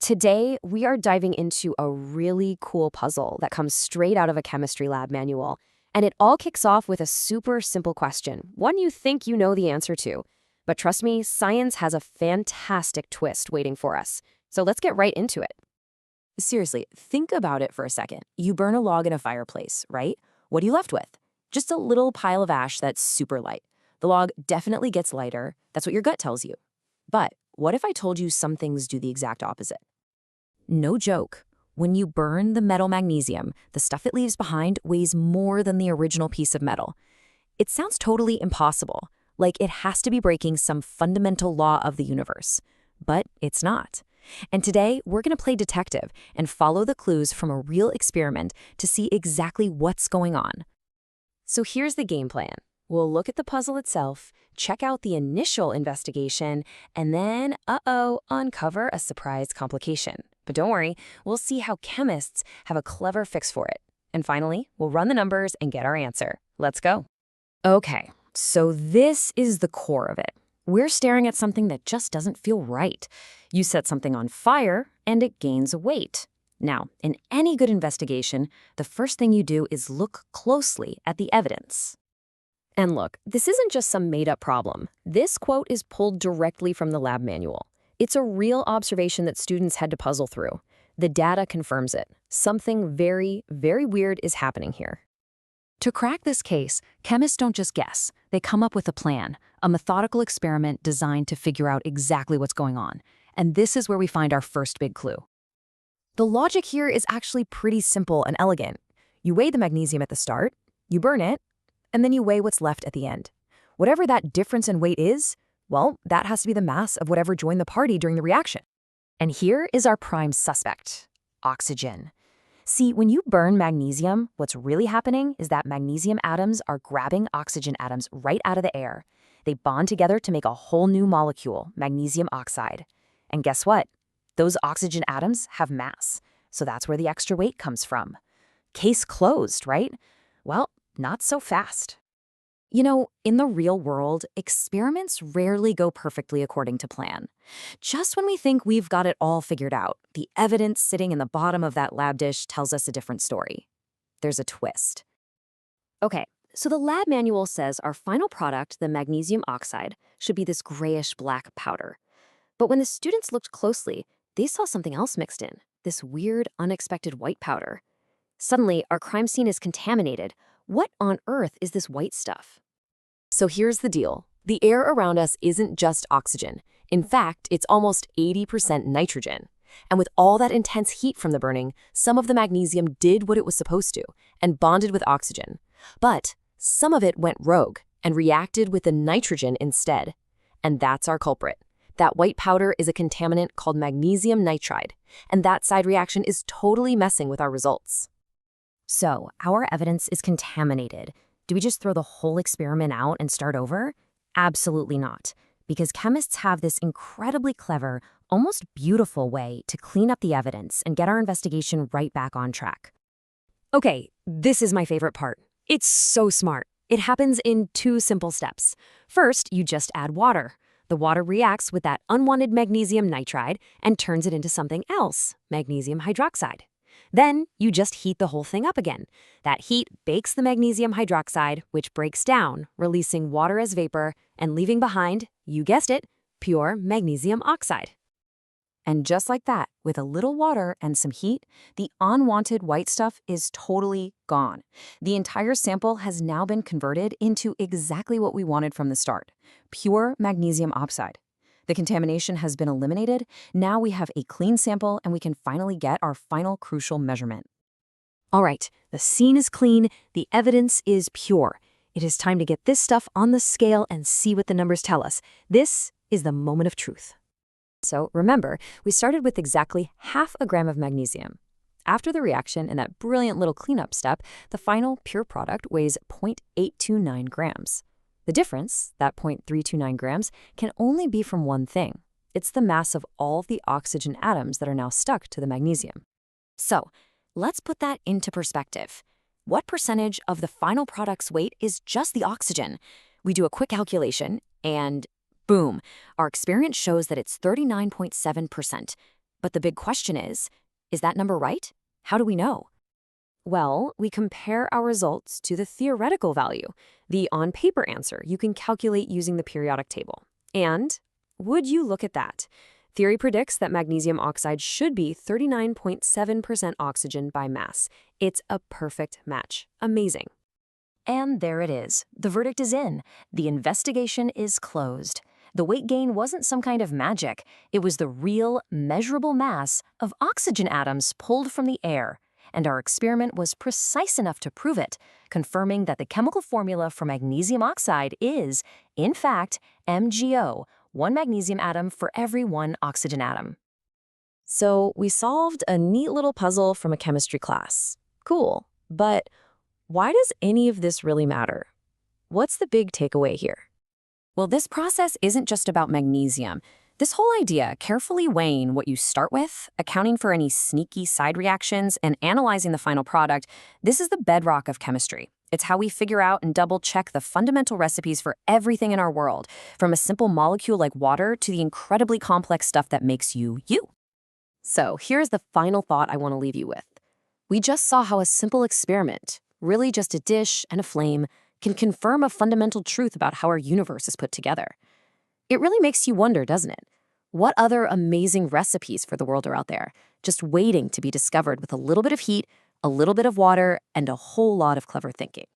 Today, we are diving into a really cool puzzle that comes straight out of a chemistry lab manual. And it all kicks off with a super simple question, one you think you know the answer to. But trust me, science has a fantastic twist waiting for us. So let's get right into it. Seriously, think about it for a second. You burn a log in a fireplace, right? What are you left with? Just a little pile of ash that's super light. The log definitely gets lighter. That's what your gut tells you. But what if I told you some things do the exact opposite? No joke. When you burn the metal magnesium, the stuff it leaves behind weighs more than the original piece of metal. It sounds totally impossible, like it has to be breaking some fundamental law of the universe. But it's not. And today, we're going to play detective and follow the clues from a real experiment to see exactly what's going on. So here's the game plan. We'll look at the puzzle itself, check out the initial investigation, and then, uncover a surprise complication. But don't worry, we'll see how chemists have a clever fix for it. And finally, we'll run the numbers and get our answer. Let's go. Okay, so this is the core of it. We're staring at something that just doesn't feel right. You set something on fire, and it gains weight. Now, in any good investigation, the first thing you do is look closely at the evidence. And look, this isn't just some made-up problem. This quote is pulled directly from the lab manual. It's a real observation that students had to puzzle through. The data confirms it. Something very, very weird is happening here. To crack this case, chemists don't just guess. They come up with a plan, a methodical experiment designed to figure out exactly what's going on. And this is where we find our first big clue. The logic here is actually pretty simple and elegant. You weigh the magnesium at the start, you burn it, and then you weigh what's left at the end. Whatever that difference in weight is, well, that has to be the mass of whatever joined the party during the reaction. And here is our prime suspect, oxygen. See, when you burn magnesium, what's really happening is that magnesium atoms are grabbing oxygen atoms right out of the air. They bond together to make a whole new molecule, magnesium oxide. And guess what? Those oxygen atoms have mass, so that's where the extra weight comes from. Case closed, right? Well, not so fast. You know, in the real world, experiments rarely go perfectly according to plan. Just when we think we've got it all figured out, the evidence sitting in the bottom of that lab dish tells us a different story. There's a twist. Okay, so the lab manual says our final product, the magnesium oxide, should be this grayish-black powder. But when the students looked closely, they saw something else mixed in, this weird, unexpected white powder. Suddenly, our crime scene is contaminated. What on earth is this white stuff? So here's the deal. The air around us isn't just oxygen. In fact, it's almost 80% nitrogen. And with all that intense heat from the burning, some of the magnesium did what it was supposed to and bonded with oxygen. But some of it went rogue and reacted with the nitrogen instead. And that's our culprit. That white powder is a contaminant called magnesium nitride, and that side reaction is totally messing with our results. So, our evidence is contaminated. Do we just throw the whole experiment out and start over? Absolutely not, because chemists have this incredibly clever, almost beautiful way to clean up the evidence and get our investigation right back on track. Okay, this is my favorite part. It's so smart. It happens in 2 simple steps. First, you just add water. The water reacts with that unwanted magnesium nitride and turns it into something else, magnesium hydroxide. Then you just heat the whole thing up again. That heat bakes the magnesium hydroxide, which breaks down, releasing water as vapor and leaving behind, you guessed it, pure magnesium oxide. And just like that, with a little water and some heat, the unwanted white stuff is totally gone. The entire sample has now been converted into exactly what we wanted from the start, pure magnesium oxide. The contamination has been eliminated. Now we have a clean sample and we can finally get our final crucial measurement. All right, the scene is clean, the evidence is pure. It is time to get this stuff on the scale and see what the numbers tell us. This is the moment of truth. So remember, we started with exactly 0.5 gram of magnesium. After the reaction and that brilliant little cleanup step, the final pure product weighs 0.829 grams. The difference, that 0.329 grams, can only be from one thing. It's the mass of all of the oxygen atoms that are now stuck to the magnesium. So let's put that into perspective. What percentage of the final product's weight is just the oxygen? We do a quick calculation and boom, our experiment shows that it's 39.7%. But the big question is that number right? How do we know? Well, we compare our results to the theoretical value, the on-paper answer you can calculate using the periodic table. And would you look at that? Theory predicts that magnesium oxide should be 39.7% oxygen by mass. It's a perfect match. Amazing. And there it is. The verdict is in. The investigation is closed. The weight gain wasn't some kind of magic. It was the real, measurable mass of oxygen atoms pulled from the air. And our experiment was precise enough to prove it, confirming that the chemical formula for magnesium oxide is, in fact, MgO, one magnesium atom for every one oxygen atom. So we solved a neat little puzzle from a chemistry class. Cool. But why does any of this really matter? What's the big takeaway here? Well, this process isn't just about magnesium. This whole idea, carefully weighing what you start with, accounting for any sneaky side reactions, and analyzing the final product, this is the bedrock of chemistry. It's how we figure out and double-check the fundamental recipes for everything in our world, from a simple molecule like water to the incredibly complex stuff that makes you, you. So here's the final thought I want to leave you with. We just saw how a simple experiment, really just a dish and a flame, can confirm a fundamental truth about how our universe is put together. It really makes you wonder, doesn't it? What other amazing recipes for the world are out there, just waiting to be discovered with a little bit of heat, a little bit of water, and a whole lot of clever thinking?